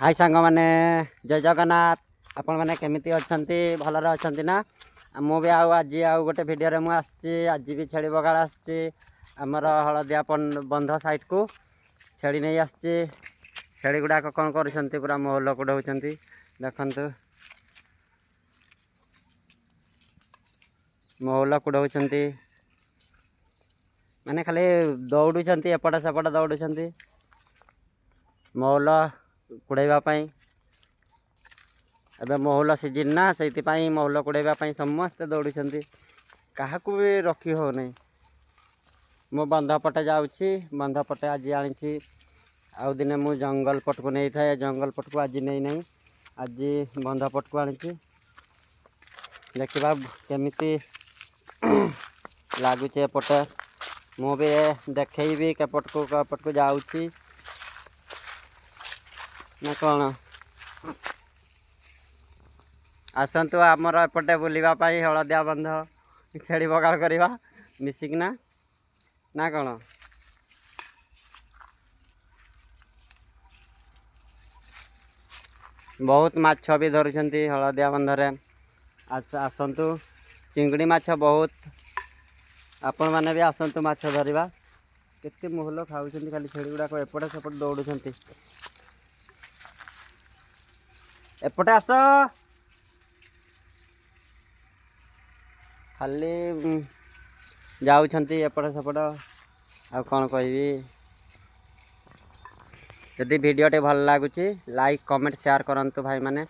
हाय सांग मैंने जय जगन्नाथ आपण मैंने केमिति अच्छंती भलरे अच्छंती ना मु भी आज गोटे भिडियो रे मु आछि आज भी छेड़ी बगाड़ आछि हमर हलदिया बंध साइड को छेड़ी नहीं आछि छेड़ी गुडा कौन करछंती पूरा मोहल्ला को डौछंती देखंतु मोहल्ला को डौछंती माने खाली दौड़ुछंती एपट सेपट दौड़ुछंती मोहल्ला कुड़ाइबा पाई एबे मोहल्ला सीजन ना से मोहल्ला कुड़ाइबा पाई समस्त दौड़ुछंती काहाकू भी रखी हो नहीं मो बंध पटे जाऊँगी बंध पटे आज आनी आउ दिने मु जंगल पट को नहीं था जंगल पट को आज नहीं नहीं आज बंध पट को आनी देखा केमिति लगुच एपटे मु भी देखी कपट को जाऊँगी ना कौन आसतु आमर एपटे बुलवाई हलदिया बंध छेड़ी बगाड़ करवा मिसिकना ना कौन बहुत माछ भी धरुछंती हलदिया बंधरे आसतु चिंगड़ी माछ बहुत आपण मैंने भी आसतु माछ धरवा केते मोहल्ला खाऊछंती खाली छेड़ी गुड़ाक एपटे सेपटे दौड़ुछंती एपटे आस खाली जाऊँगी एपट सेपट आ कौन कहबी जदि वीडियोटे भल लगुच लाइक कमेंट शेयर करंतु भाई माने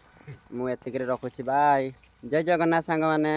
मु एतिक रखुची बाय जय जगन्नाथ सांग माने।